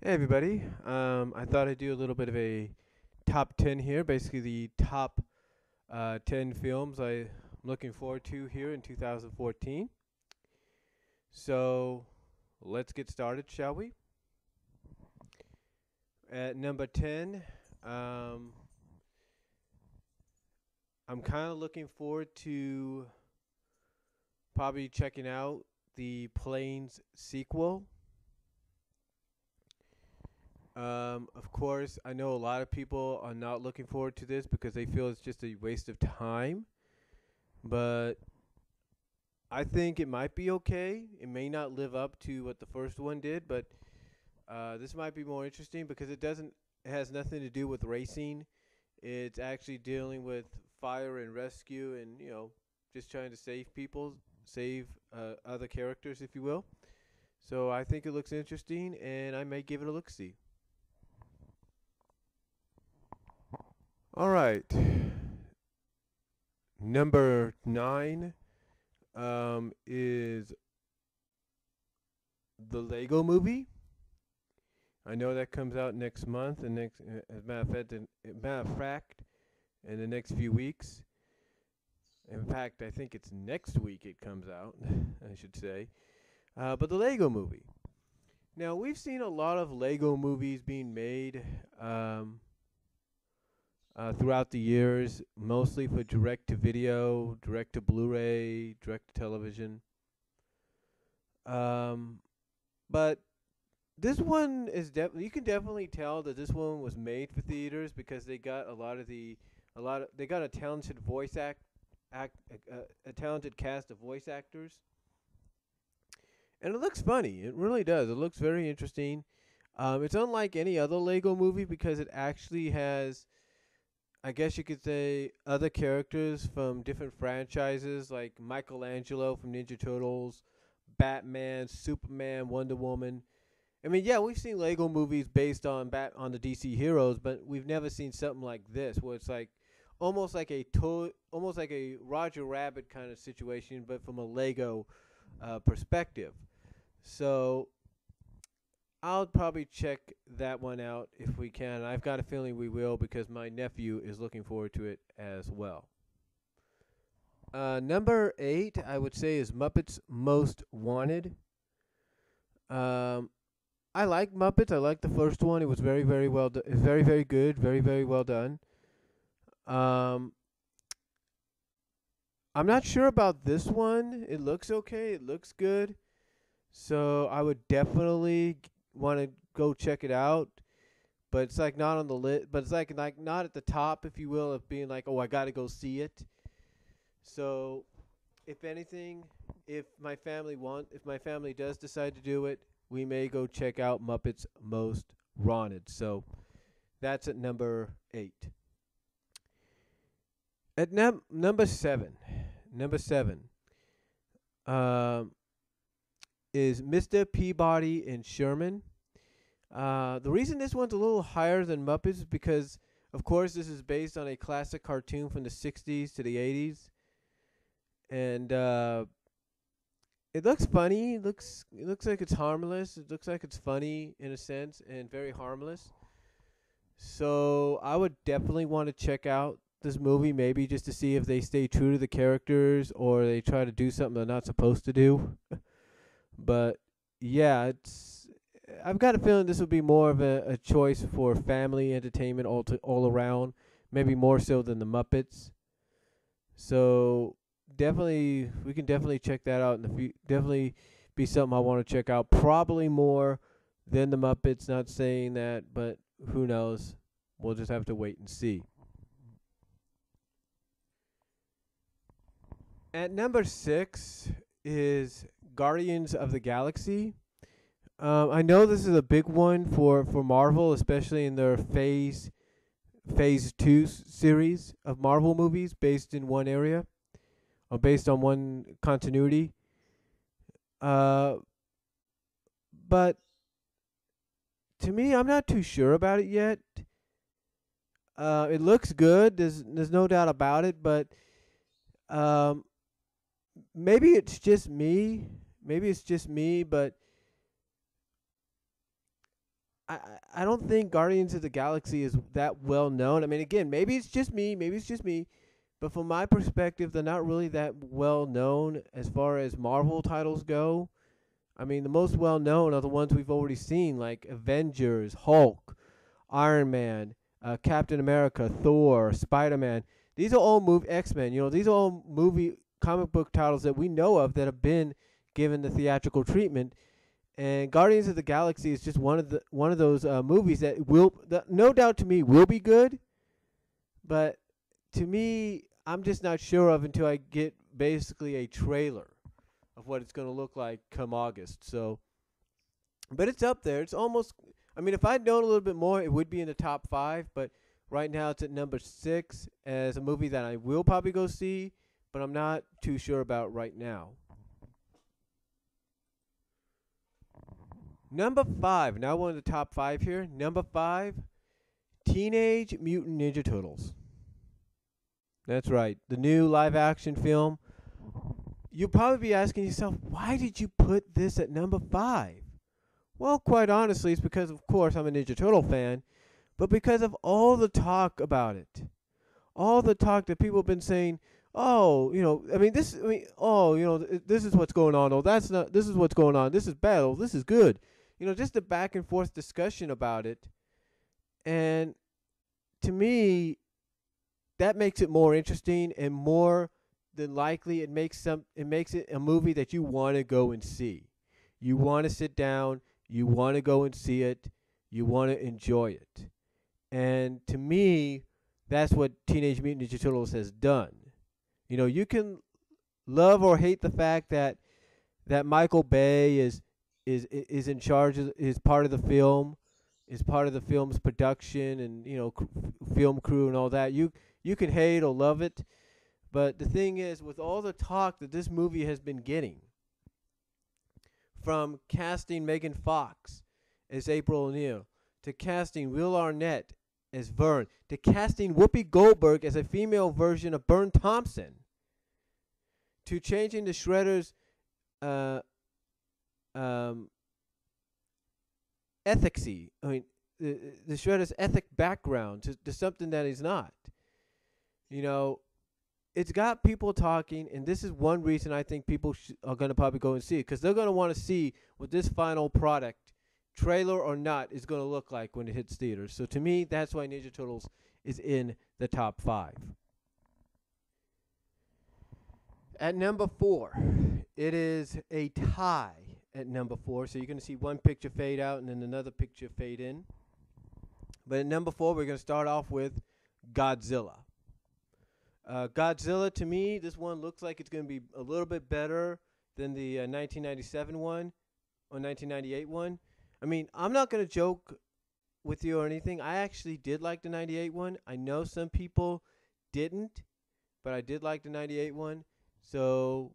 Hey everybody. I thought I'd do a little bit of a top 10 here, basically the top 10 films I'm looking forward to here in 2014. So let's get started, shall we? At number 10, um, I'm kind of looking forward to probably checking out the Planes sequel. Of course, I know a lot of people are not looking forward to this because they feel it's just a waste of time. But I think it might be okay. It may not live up to what the first one did, but this might be more interesting because it has nothing to do with racing. It's actually dealing with fire and rescue and, just trying to save people, save other characters, if you will. So I think it looks interesting and I may give it a look see. All right. Number 9 is the Lego movie. I know that comes out next month, and as a matter of fact, in the next few weeks. In fact, I think it's next week it comes out. I should say, but the Lego movie. Now we've seen a lot of Lego movies being made throughout the years, mostly for direct to video, direct to Blu-ray, direct to television. Um, but this one is you can definitely tell that this one was made for theaters because they got they got a talented a talented cast of voice actors, and it looks funny. It really does. It looks very interesting. It's unlike any other Lego movie because it actually has, I guess you could say, other characters from different franchises like Michelangelo from Ninja Turtles, Batman, Superman, Wonder Woman. I mean, yeah, we've seen Lego movies based on the DC heroes, but we've never seen something like this, where it's like almost like a Roger Rabbit kind of situation, but from a Lego perspective. So I'll probably check that one out if we can. I've got a feeling we will because my nephew is looking forward to it as well. Number 8, I would say, is Muppets Most Wanted. Um, I like Muppets. I like the first one. It was very, very well done. It's very, very good. Very, very well done. Um, I'm not sure about this one. It looks okay. It looks good. So I would definitely want to go check it out. But it's like not on the list. But it's like not at the top, if you will, of being like, oh, I got to go see it. So if anything, if my family does decide to do it, we may go check out Muppets Most Wanted. So that's at number 8. At number 7, number 7, um, is Mr. Peabody and Sherman. The reason this one's a little higher than Muppets is because, of course, this is based on a classic cartoon from the 60s to the 80s. And it looks funny. It looks like it's harmless. It looks like it's funny in a sense and very harmless. So I would definitely want to check out this movie, maybe just to see if they stay true to the characters or they try to do something they're not supposed to do. But yeah, it's. I've got a feeling this would be more of a choice for family entertainment all around, maybe more so than the Muppets. So definitely, we can definitely check that out in the future. Definitely be something I want to check out. Probably more than the Muppets. Not saying that, but who knows? We'll just have to wait and see. At number 6 is Guardians of the Galaxy. I know this is a big one for Marvel, especially in their Phase Two series of Marvel movies based in one area or based on one continuity. Uh, but to me, I'm not too sure about it yet. It looks good. There's no doubt about it, but um, maybe it's just me. Maybe it's just me, but I don't think Guardians of the Galaxy is that well known. I mean, again, maybe it's just me, but from my perspective, they're not really that well known as far as Marvel titles go. I mean, the most well known are the ones we've already seen, like Avengers, Hulk, Iron Man, Captain America, Thor, Spider-Man. These are all X-Men. These are all movie comic book titles that we know of that have been given the theatrical treatment. And Guardians of the Galaxy is just one of those movies that no doubt to me will be good, but to me, I'm just not sure of until I get basically a trailer of what it's going to look like come August. So, but it's up there. It's almost. I mean, if I'd known a little bit more, it would be in the top 5. But right now, it's at number 6 as a movie that I will probably go see, but I'm not too sure about right now. Number 5. Now we're in the top 5 here. Number 5, Teenage Mutant Ninja Turtles. That's right. The new live-action film. You'll probably be asking yourself, why did you put this at number 5? Well, quite honestly, it's because, of course, I'm a Ninja Turtle fan, but because of all the talk about it. All the talk that people have been saying, oh, this is what's going on. Oh, this is what's going on. This is bad. Oh, this is good. Just the back and forth discussion about it. And to me, that makes it more interesting, and more than likely it makes it a movie that you want to go and see. You want to sit down, you want to go and see it, you want to enjoy it. And to me, that's what Teenage Mutant Ninja Turtles has done. You can love or hate the fact that Michael Bay is in charge is part of the film, is part of the film's production, and film crew and all that. You can hate or love it, but the thing is, with all the talk that this movie has been getting, from casting Megan Fox as April O'Neil, to casting Will Arnett as Vern, to casting Whoopi Goldberg as a female version of Bern Thompson, to changing the Shredder's ethicsy. I mean, the Shredder's ethic background to something that he's not. It's got people talking, and this is one reason I think people are going to probably go and see it, because they're going to want to see what this final product, trailer or not, is going to look like when it hits theaters. So to me, that's why Ninja Turtles is in the top 5. At number 4, it is a tie at number 4. So you're going to see one picture fade out and then another picture fade in. But at number 4, we're going to start off with Godzilla. Godzilla, to me, this one looks like it's going to be a little bit better than the 1997 one or 1998 one. I mean, I'm not going to joke with you or anything. I actually did like the 98 one. I know some people didn't, but I did like the 98 one. So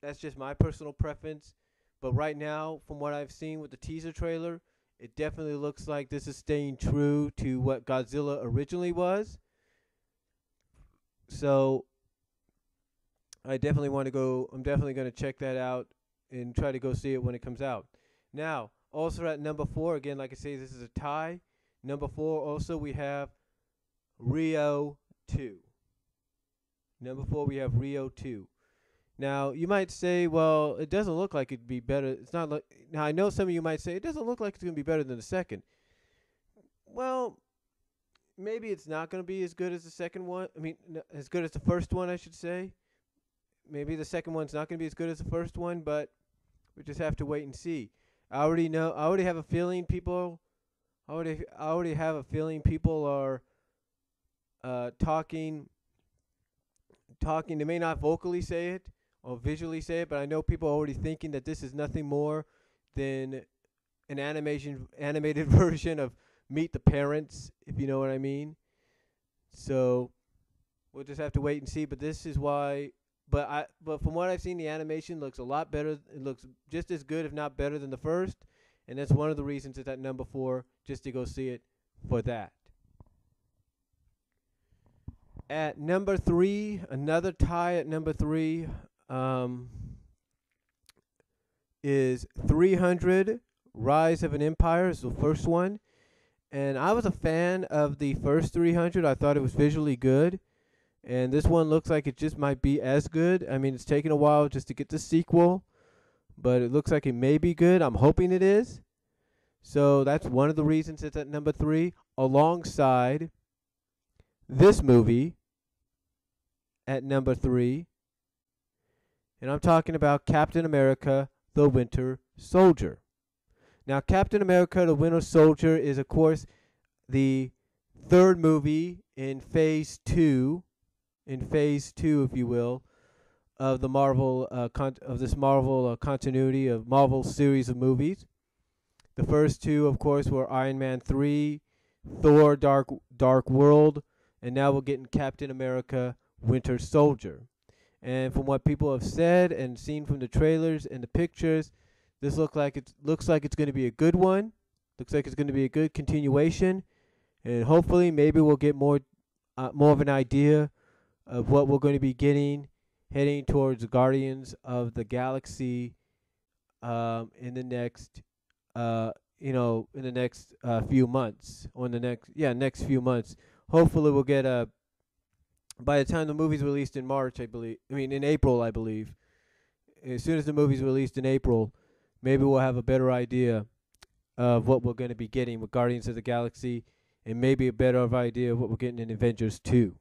that's just my personal preference. But right now, from what I've seen with the teaser trailer, it definitely looks like this is staying true to what Godzilla originally was. So I definitely want to go. I'm definitely going to check that out and try to go see it when it comes out. Now, also at number 4, again, like I say, this is a tie. Number 4, also we have Rio 2. Number 4, we have Rio 2. Now, you might say, well, it doesn't look like it'd be better. It's not like. Now, I know some of you might say it doesn't look like it's going to be better than the second. Well, maybe it's not going to be as good as the second one. I mean, as good as the first one, I should say. Maybe the second one's not going to be as good as the first one, but we just have to wait and see. I already know. I already have a feeling people. I already have a feeling people are talking. They may not vocally say it or visually say it, but I know people are already thinking that this is nothing more than an animated version of Meet the Parents, if you know what I mean. So we'll just have to wait and see. But this is why. But from what I've seen, the animation looks a lot better. It looks just as good, if not better, than the first. And that's one of the reasons it's at number 4, just to go see it for that. At number 3, another tie at number 3 is 300 Rise of an Empire is the first one. And I was a fan of the first 300. I thought it was visually good. And this one looks like it just might be as good. I mean, it's taken a while just to get the sequel, but it looks like it may be good. I'm hoping it is. So that's one of the reasons it's at number 3, alongside this movie at number 3. And I'm talking about Captain America, the Winter Soldier. Now, Captain America, the Winter Soldier is, of course, the third movie in phase 2, if you will, of the Marvel continuity of Marvel series of movies. The first two, of course, were Iron Man 3, Thor: Dark World, and now we're getting Captain America, Winter Soldier. And from what people have said and seen from the trailers and the pictures, this looks like it's going to be a good one. Looks like it's going to be a good continuation, and hopefully, maybe we'll get more of an idea of what we're going to be getting, heading towards Guardians of the Galaxy, in the next, few months, or in the next few months. Hopefully, we'll get a. By the time the movie's released in March, in April, I believe. As soon as the movie's released in April, maybe we'll have a better idea of what we're going to be getting with Guardians of the Galaxy, and maybe a better idea of what we're getting in Avengers 2.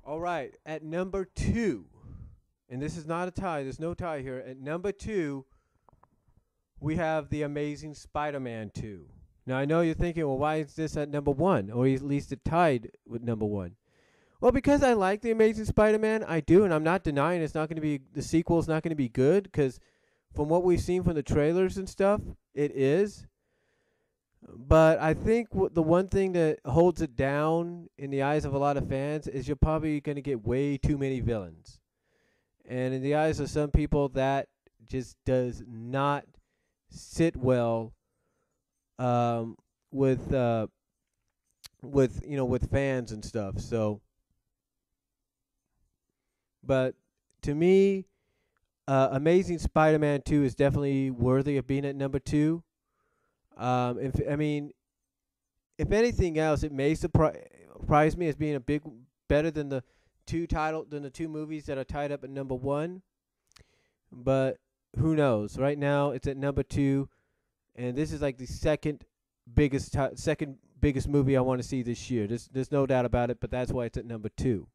All right, at number 2, and this is not a tie, there's no tie here. At number 2, we have The Amazing Spider-Man 2. Now, I know you're thinking, well, why is this at number 1, or at least it tied with number 1? Well, because I like The Amazing Spider-Man, I do, and I'm not denying the sequel's not going to be good, because from what we've seen from the trailers and stuff, it is. But I think the one thing that holds it down in the eyes of a lot of fans is you're probably going to get way too many villains. And in the eyes of some people, that just does not sit well with fans and stuff. So, but to me, Amazing Spider-Man 2 is definitely worthy of being at number 2. If anything else, it may surprise me as being better than the two movies that are tied up at number 1. But who knows? Right now, it's at number 2. And this is like the second biggest movie I want to see this year. There's no doubt about it, but that's why it's at number 2.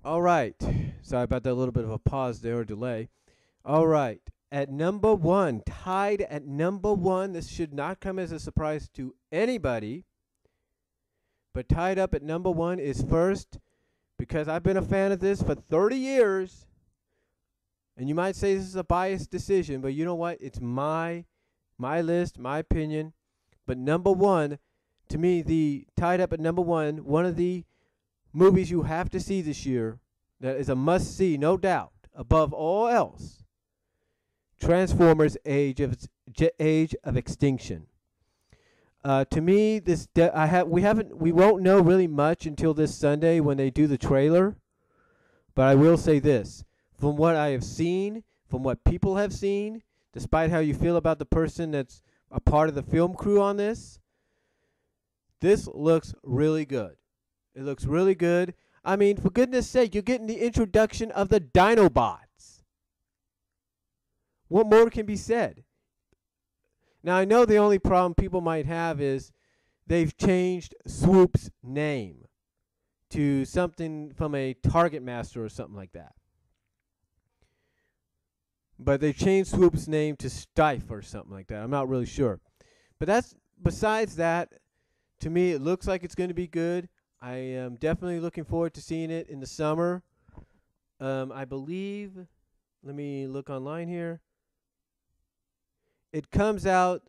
All right. Sorry about that little bit of a pause there, or delay. All right. At number 1, tied at number 1, this should not come as a surprise to anybody. But tied up at number 1 is first, because I've been a fan of this for 30 years. And you might say this is a biased decision, but you know what? It's my list, my opinion. But number 1, to me, tied up at number 1, one of the movies you have to see this year, that is a must-see, no doubt, above all else, Transformers: Age of Extinction. To me, we won't know really much until this Sunday when they do the trailer. But I will say this: from what I have seen, from what people have seen, despite how you feel about the person that's a part of the film crew on this looks really good. It looks really good. I mean, for goodness sake, you're getting the introduction of the Dinobots. What more can be said? Now, I know the only problem people might have is they've changed Swoop's name to something from a Target Master or something like that. But they changed Swoop's name to Stife or something like that. I'm not really sure. But besides that, to me, it looks like it's going to be good. I am definitely looking forward to seeing it in the summer. I believe, let me look online here. It comes out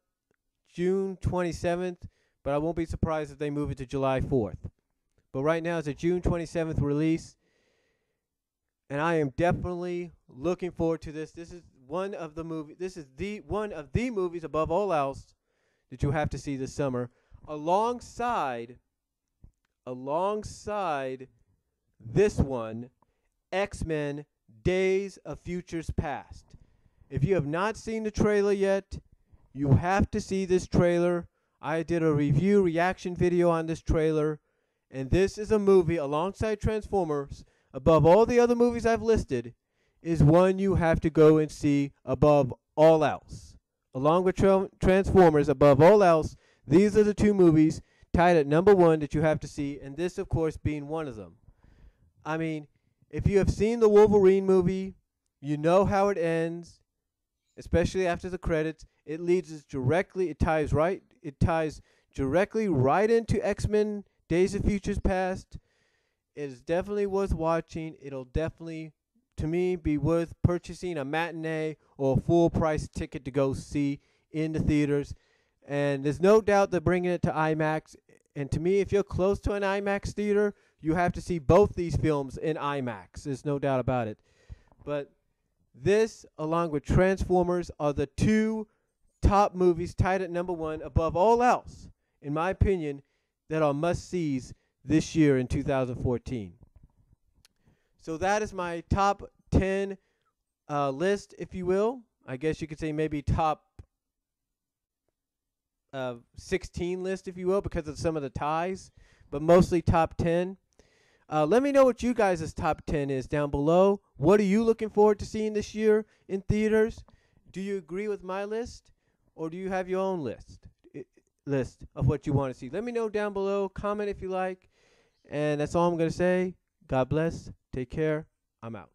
June 27th, but I won't be surprised if they move it to July 4th. But right now it's a June 27th release, and I am definitely looking forward to this. This is one of the movies above all else that you have to see this summer. alongside this one, X-Men Days of Futures Past. If you have not seen the trailer yet, you have to see this trailer. I did a review reaction video on this trailer, and this is a movie alongside Transformers, above all the other movies I've listed, is one you have to go and see above all else. Along with Transformers, above all else, these are the two movies tied at number one that you have to see, and this, of course, being one of them. I mean, if you have seen the Wolverine movie, you know how it ends, especially after the credits. It ties directly right into X-Men Days of Futures Past. It is definitely worth watching. It'll definitely, to me, be worth purchasing a matinee or a full price ticket to go see in the theaters. And there's no doubt they're bringing it to IMAX. And to me, if you're close to an IMAX theater, you have to see both these films in IMAX. There's no doubt about it. But this, along with Transformers, are the two top movies tied at number one above all else, in my opinion, that are must-sees this year in 2014. So that is my top 10 list, if you will. I guess you could say maybe top 16 list, if you will, because of some of the ties, but mostly top 10. Let me know what you guys' top 10 is down below. What are you looking forward to seeing this year in theaters? Do you agree with my list, or do you have your own list of what you want to see? Let me know down below. Comment if you like. And that's all I'm going to say. God bless. Take care. I'm out.